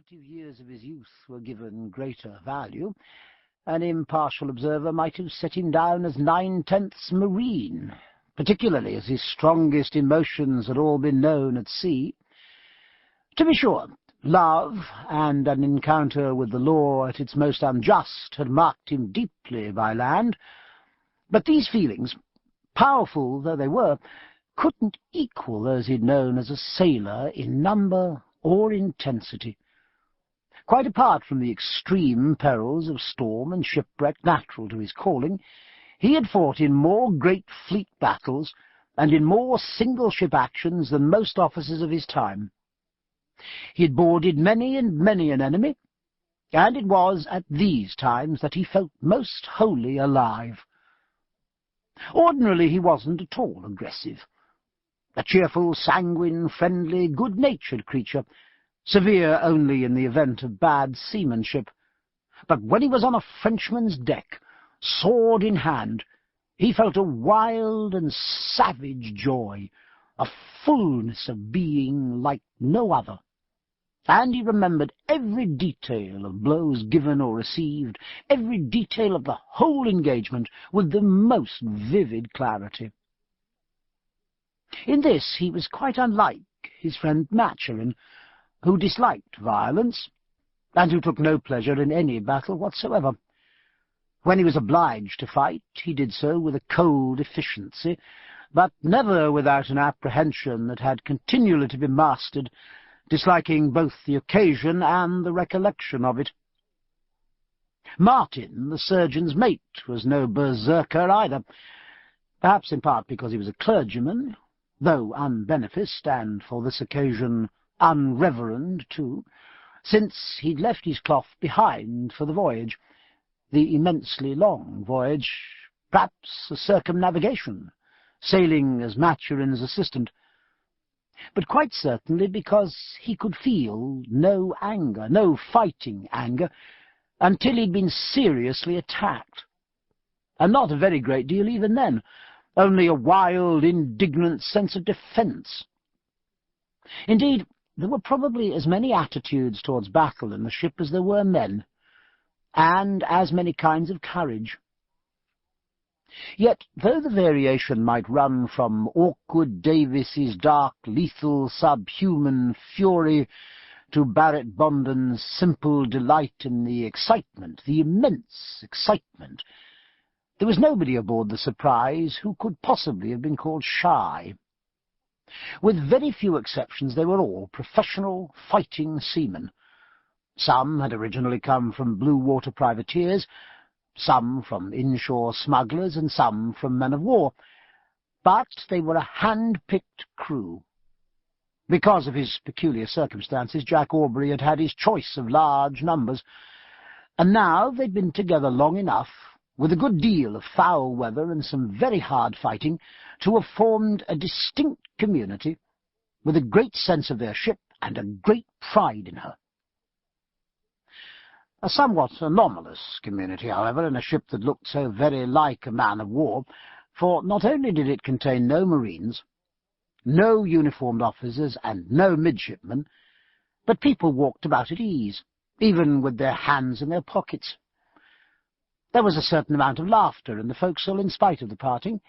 formative years of his youth were given greater value, an impartial observer might have set him down as 9/10 marine, particularly as his strongest emotions had all been known at sea. To be sure, love and an encounter with the law at its most unjust had marked him deeply by land, but these feelings, powerful though they were, couldn't equal those he'd known as a sailor in number or intensity. Quite apart from the extreme perils of storm and shipwreck natural to his calling, he had fought in more great fleet battles and in more single-ship actions than most officers of his time. He had boarded many and many an enemy, and it was at these times that he felt most wholly alive. Ordinarily he wasn't at all aggressive. A cheerful, sanguine, friendly, good-natured creature, severe only in the event of bad seamanship. But when he was on a Frenchman's deck, sword in hand, he felt a wild and savage joy, a fullness of being like no other. And he remembered every detail of blows given or received, every detail of the whole engagement, with the most vivid clarity. In this he was quite unlike his friend Maturin, who disliked violence, and who took no pleasure in any battle whatsoever. When he was obliged to fight, he did so with a cold efficiency, but never without an apprehension that had continually to be mastered, disliking both the occasion and the recollection of it. Martin, the surgeon's mate, was no berserker either, perhaps in part because he was a clergyman, though unbeneficed, and for this occasion unreverend too, since he'd left his cloth behind for the voyage, the immensely long voyage, perhaps a circumnavigation, sailing as Maturin's assistant, but quite certainly because he could feel no anger, no fighting anger, until he'd been seriously attacked, and not a very great deal even then, only a wild, indignant sense of defence. Indeed, there were probably as many attitudes towards battle in the ship as there were men, and as many kinds of courage. Yet, though the variation might run from awkward Davis's dark, lethal, subhuman fury to Barrett Bonden's simple delight in the excitement, the immense excitement, there was nobody aboard the Surprise who could possibly have been called shy. With very few exceptions, they were all professional fighting seamen. Some had originally come from blue-water privateers, some from inshore smugglers, and some from men-of-war, but they were a hand-picked crew. Because of his peculiar circumstances, Jack Aubrey had had his choice of large numbers, and now they'd been together long enough, with a good deal of foul weather and some very hard fighting, to have formed a distinct community, with a great sense of their ship and a great pride in her. A somewhat anomalous community, however, in a ship that looked so very like a man-of-war, for not only did it contain no marines, no uniformed officers, and no midshipmen, but people walked about at ease, even with their hands in their pockets. There was a certain amount of laughter in the forecastle in spite of the parting,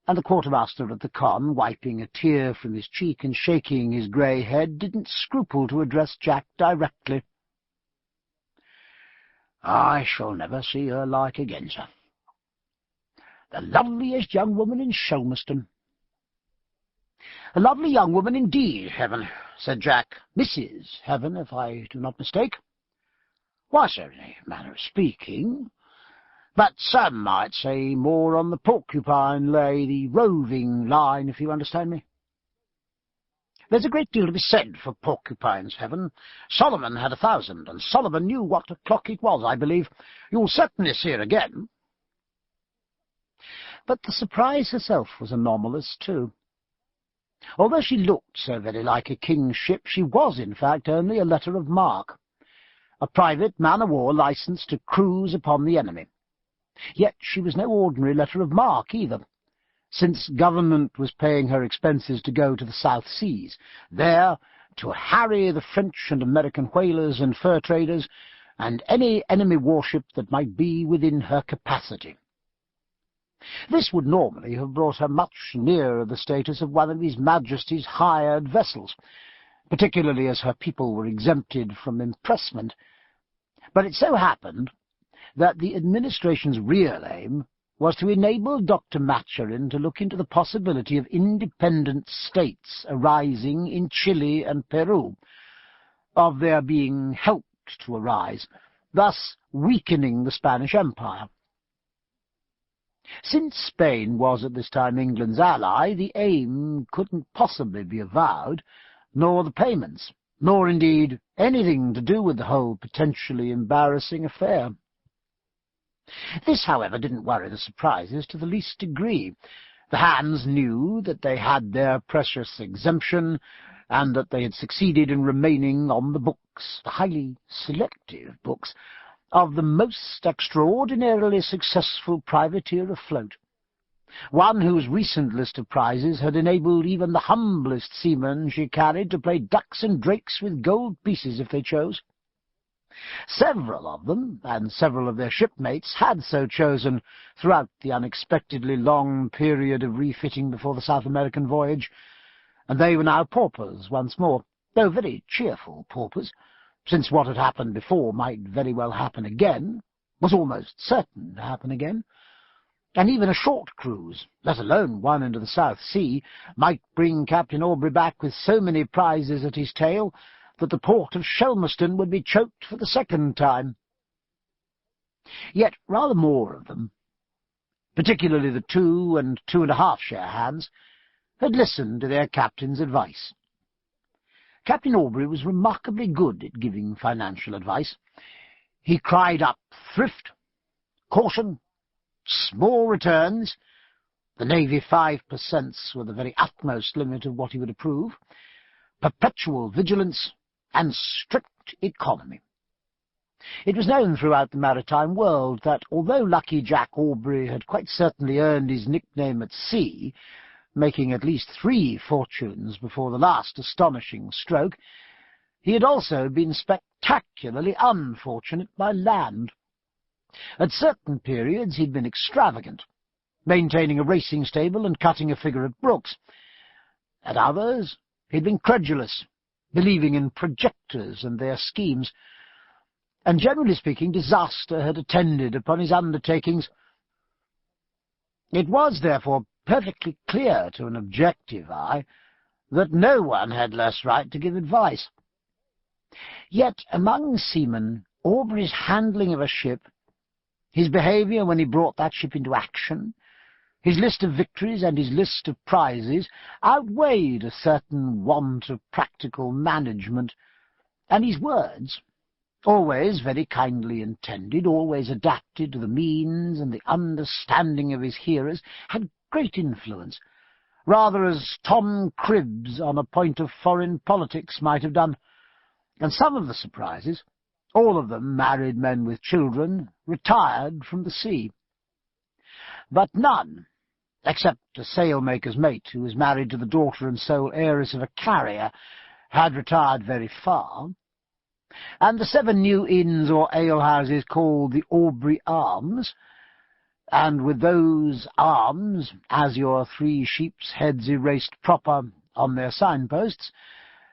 and the quartermaster at the con, wiping a tear from his cheek and shaking his grey head, didn't scruple to address Jack directly. "I shall never see her like again, sir. The loveliest young woman in Shelmerston." "A lovely young woman indeed, Heaven," said Jack. "Mrs. Heaven, if I do not mistake." "Why, sir, in a manner of speaking. But some might say more on the porcupine lay, the roving line, if you understand me." "There's a great deal to be said for porcupines, Heaven. Solomon had 1,000, and Solomon knew what o'clock it was, I believe. You'll certainly see her again." But the Surprise herself was anomalous, too. Although she looked so very like a king's ship, she was, in fact, only a letter of marque, a private man-of-war licensed to cruise upon the enemy. Yet she was no ordinary letter of marque either, since government was paying her expenses to go to the South Seas, there to harry the French and American whalers and fur traders, and any enemy warship that might be within her capacity. This would normally have brought her much nearer the status of one of His Majesty's hired vessels, particularly as her people were exempted from impressment. But it so happened that the administration's real aim was to enable Dr. Maturin to look into the possibility of independent states arising in Chile and Peru, of their being helped to arise, thus weakening the Spanish Empire. Since Spain was at this time England's ally, the aim couldn't possibly be avowed, nor the payments, nor indeed anything to do with the whole potentially embarrassing affair. This, however, didn't worry the Surprises to the least degree. The hands knew that they had their precious exemption, and that they had succeeded in remaining on the books, the highly selective books, of the most extraordinarily successful privateer afloat, one whose recent list of prizes had enabled even the humblest seamen she carried to play ducks and drakes with gold pieces if they chose. Several of them, and several of their shipmates, had so chosen throughout the unexpectedly long period of refitting before the South American voyage, and they were now paupers once more, though very cheerful paupers, since what had happened before might very well happen again, was almost certain to happen again, and even a short cruise, let alone one into the South Sea, might bring Captain Aubrey back with so many prizes at his tail that the port of Shelmerston would be choked for the second time. Yet rather more of them, particularly the 2- and 2.5 share hands, had listened to their captain's advice. Captain Aubrey was remarkably good at giving financial advice. He cried up thrift, caution, small returns. The Navy 5% were the very utmost limit of what he would approve, perpetual vigilance, and strict economy. It was known throughout the maritime world that, although Lucky Jack Aubrey had quite certainly earned his nickname at sea, making at least 3 fortunes before the last astonishing stroke, he had also been spectacularly unfortunate by land. At certain periods he'd been extravagant, maintaining a racing stable and cutting a figure at Brooks. At others he'd been credulous, believing in projectors and their schemes, and generally speaking disaster had attended upon his undertakings. It was therefore perfectly clear to an objective eye that no one had less right to give advice. Yet among seamen, Aubrey's handling of a ship, his behaviour when he brought that ship into action, his list of victories and his list of prizes outweighed a certain want of practical management, and his words, always very kindly intended, always adapted to the means and the understanding of his hearers, had great influence, rather as Tom Cribbs on a point of foreign politics might have done, and some of the Surprises, all of them married men with children, retired from the sea. But none, except a sailmaker's mate who was married to the daughter and sole heiress of a carrier, had retired very far, and the 7 new inns or alehouses called the Aubrey Arms, and with those arms, as your 3 sheep's heads erased proper on their signposts,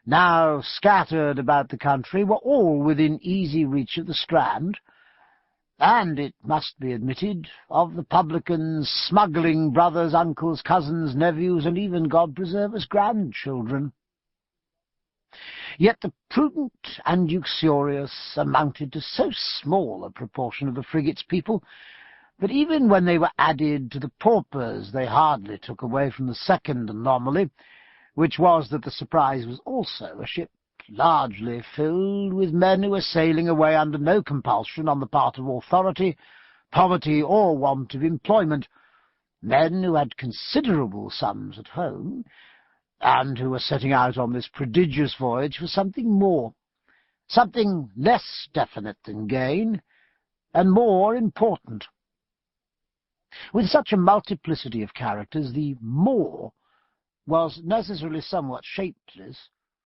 now scattered about the country, were all within easy reach of the Strand, and, it must be admitted, of the publicans, smuggling brothers, uncles, cousins, nephews, and even, God preserve us, grandchildren. Yet the prudent and uxorious amounted to so small a proportion of the frigate's people that even when they were added to the paupers they hardly took away from the second anomaly, which was that the Surprise was also a ship largely filled with men who were sailing away under no compulsion on the part of authority, poverty, or want of employment, men who had considerable sums at home, and who were setting out on this prodigious voyage for something more, something less definite than gain, and more important. With such a multiplicity of characters, the more was necessarily somewhat shapeless,